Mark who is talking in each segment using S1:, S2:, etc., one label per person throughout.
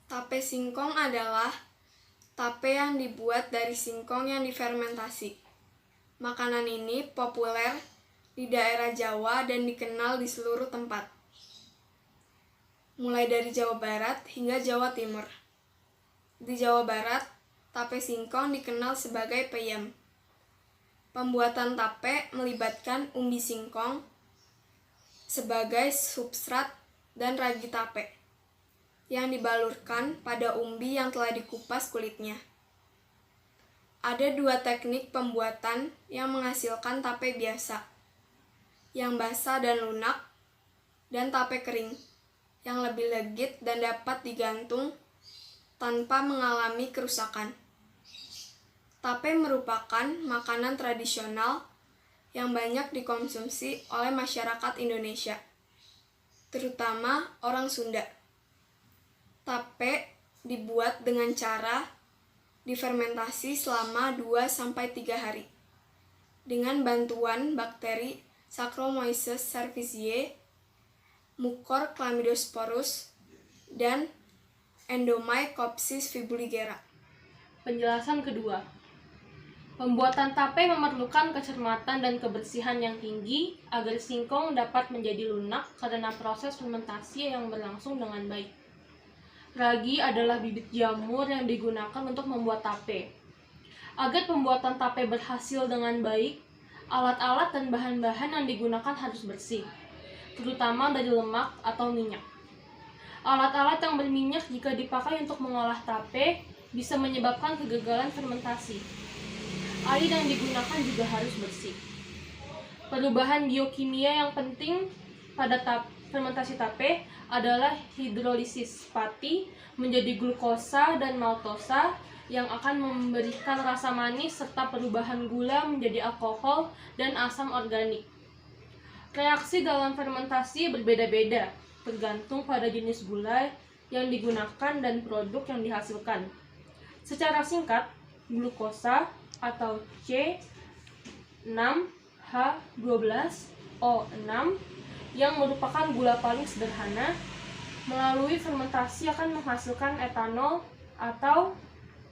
S1: Tape singkong adalah tape yang dibuat dari singkong yang difermentasi. Makanan ini populer di daerah Jawa dan dikenal di seluruh tempat, mulai dari Jawa Barat hingga Jawa Timur. Di Jawa Barat, tape singkong dikenal sebagai peyem. Pembuatan tape melibatkan umbi singkong sebagai substrat dan ragi tape yang dibalurkan pada umbi yang telah dikupas kulitnya. Ada dua teknik pembuatan yang menghasilkan tape biasa, yang basah dan lunak, dan tape kering, yang lebih legit dan dapat digantung tanpa mengalami kerusakan. Tape merupakan makanan tradisional yang banyak dikonsumsi oleh masyarakat Indonesia, terutama orang Sunda. Tape dibuat dengan cara difermentasi selama 2-3 hari dengan bantuan bakteri Saccharomyces cerevisiae, Mucor chlamydosporus, dan Endomycopsis fibulifera.
S2: Penjelasan kedua. Pembuatan tape memerlukan kecermatan dan kebersihan yang tinggi agar singkong dapat menjadi lunak karena proses fermentasi yang berlangsung dengan baik. Ragi adalah bibit jamur yang digunakan untuk membuat tape. Agar pembuatan tape berhasil dengan baik, alat-alat dan bahan-bahan yang digunakan harus bersih, terutama dari lemak atau minyak. Alat-alat yang berminyak jika dipakai untuk mengolah tape bisa menyebabkan kegagalan fermentasi. Air yang digunakan juga harus bersih. Perubahan biokimia yang penting pada fermentasi tape adalah hidrolisis pati menjadi glukosa dan maltosa yang akan memberikan rasa manis serta perubahan gula menjadi alkohol dan asam organik. Reaksi dalam fermentasi berbeda-beda tergantung pada jenis gula yang digunakan dan produk yang dihasilkan. Secara singkat, glukosa atau C6H12O6 yang merupakan gula paling sederhana, melalui fermentasi akan menghasilkan etanol atau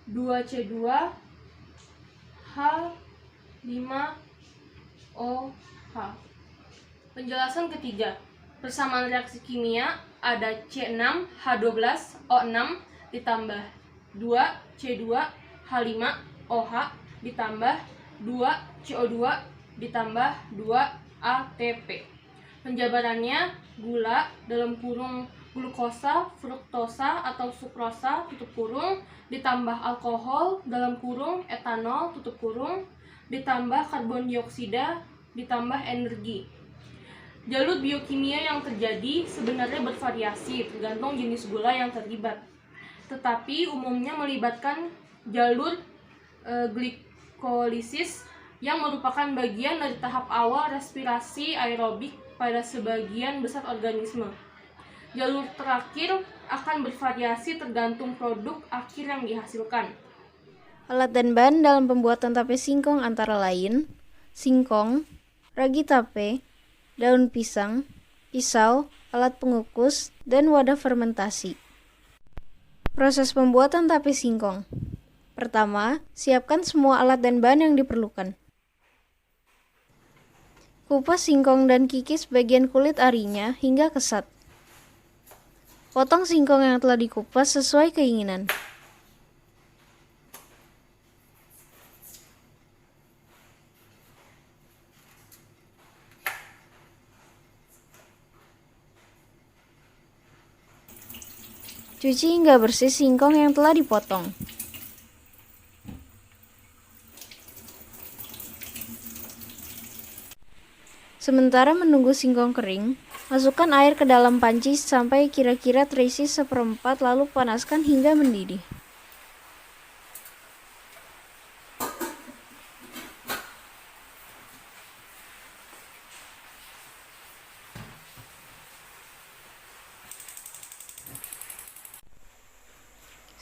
S2: 2C2H5OH. Penjelasan ketiga. Persamaan reaksi kimia ada C6H12O6 ditambah 2C2H5OH ditambah 2CO2 ditambah 2ATP. Penjabarannya, gula dalam kurung glukosa, fruktosa atau sukrosa tutup kurung ditambah alkohol dalam kurung etanol tutup kurung ditambah karbon dioksida ditambah energi. Jalur biokimia yang terjadi sebenarnya bervariasi tergantung jenis gula yang terlibat, tetapi umumnya melibatkan jalur glikolisis yang merupakan bagian dari tahap awal respirasi aerobik pada sebagian besar organisme. Jalur terakhir akan bervariasi tergantung produk akhir yang dihasilkan.
S3: Alat dan bahan dalam pembuatan tape singkong antara lain singkong, ragi tape, daun pisang, pisau, alat pengukus, dan wadah fermentasi. Proses pembuatan tape singkong. Pertama, siapkan semua alat dan bahan yang diperlukan. Kupas singkong dan kikis bagian kulit arinya hingga kesat. Potong singkong yang telah dikupas sesuai keinginan. Cuci hingga bersih singkong yang telah dipotong. Sementara menunggu singkong kering, masukkan air ke dalam panci sampai kira-kira terisi seperempat lalu panaskan hingga mendidih.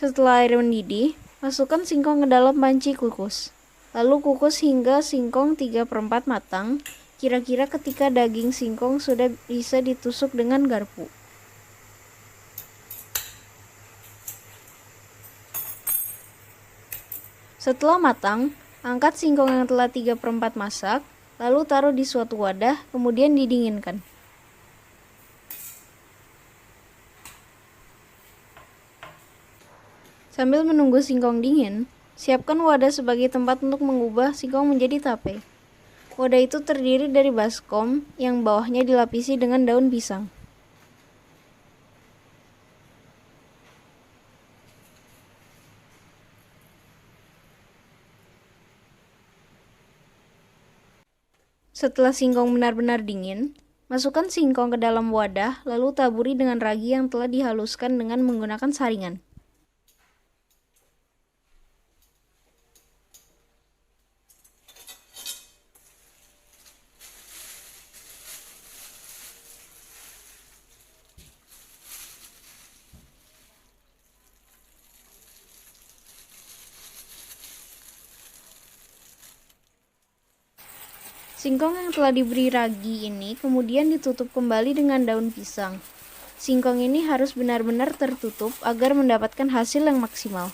S3: Setelah air mendidih, masukkan singkong ke dalam panci kukus. Lalu kukus hingga singkong 3/4 matang. Kira-kira ketika daging singkong sudah bisa ditusuk dengan garpu. Setelah matang, angkat singkong yang telah 3/4 masak, lalu taruh di suatu wadah, kemudian didinginkan. Sambil menunggu singkong dingin, siapkan wadah sebagai tempat untuk mengubah singkong menjadi tape. Wadah itu terdiri dari baskom yang bawahnya dilapisi dengan daun pisang. Setelah singkong benar-benar dingin, masukkan singkong ke dalam wadah, lalu taburi dengan ragi yang telah dihaluskan dengan menggunakan saringan. Singkong yang telah diberi ragi ini kemudian ditutup kembali dengan daun pisang. Singkong ini harus benar-benar tertutup agar mendapatkan hasil yang maksimal.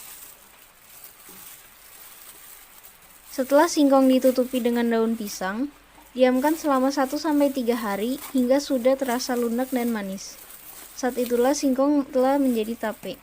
S3: Setelah singkong ditutupi dengan daun pisang, diamkan selama 1-3 hari hingga sudah terasa lunak dan manis. Saat itulah singkong telah menjadi tape.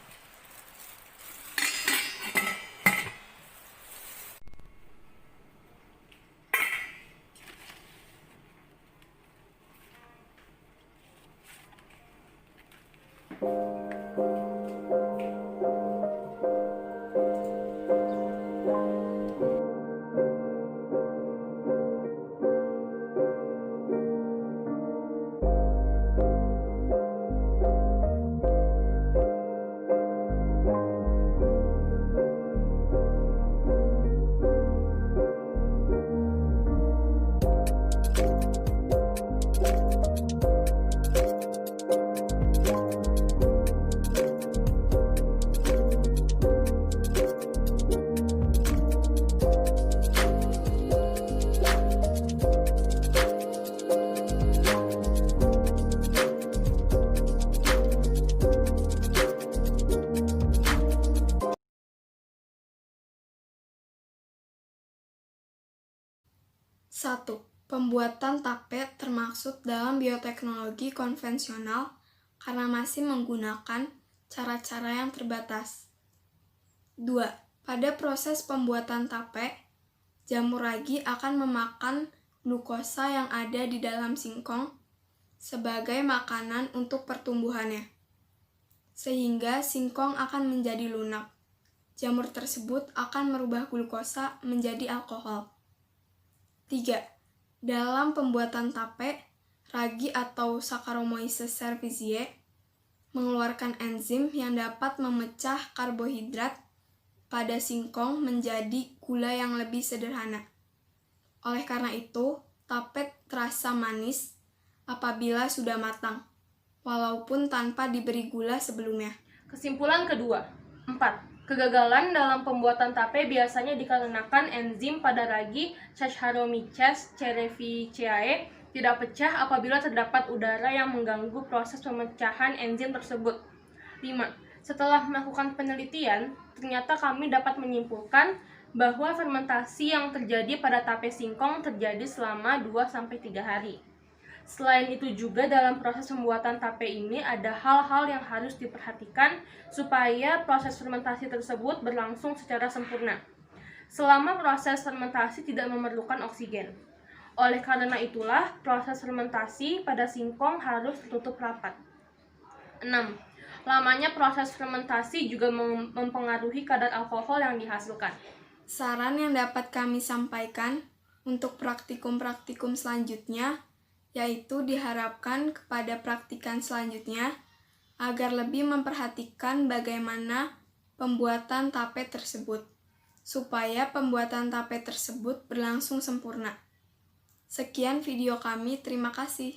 S1: Satu, pembuatan tape termaksud dalam bioteknologi konvensional karena masih menggunakan cara-cara yang terbatas. 2. Pada proses pembuatan tape, jamur ragi akan memakan glukosa yang ada di dalam singkong sebagai makanan untuk pertumbuhannya, sehingga singkong akan menjadi lunak. Jamur tersebut akan merubah glukosa menjadi alkohol. 3. Dalam pembuatan tape, ragi atau Saccharomyces cerevisiae mengeluarkan enzim yang dapat memecah karbohidrat pada singkong menjadi gula yang lebih sederhana. Oleh karena itu, tape terasa manis apabila sudah matang, walaupun tanpa diberi gula sebelumnya.
S2: Kesimpulan kedua. 4. Kegagalan dalam pembuatan tape biasanya dikarenakan enzim pada ragi Saccharomyces cerevisiae tidak pecah apabila terdapat udara yang mengganggu proses pemecahan enzim tersebut. 5. Setelah melakukan penelitian, ternyata kami dapat menyimpulkan bahwa fermentasi yang terjadi pada tape singkong terjadi selama 2-3 hari. Selain itu juga dalam proses pembuatan tape ini ada hal-hal yang harus diperhatikan supaya proses fermentasi tersebut berlangsung secara sempurna. Selama proses fermentasi tidak memerlukan oksigen. Oleh karena itulah proses fermentasi pada singkong harus tertutup rapat. 6. Lamanya proses fermentasi juga mempengaruhi kadar alkohol yang dihasilkan.
S1: Saran yang dapat kami sampaikan untuk praktikum-praktikum selanjutnya yaitu diharapkan kepada praktikan selanjutnya agar lebih memperhatikan bagaimana pembuatan tape tersebut, supaya pembuatan tape tersebut berlangsung sempurna. Sekian video kami, terima kasih.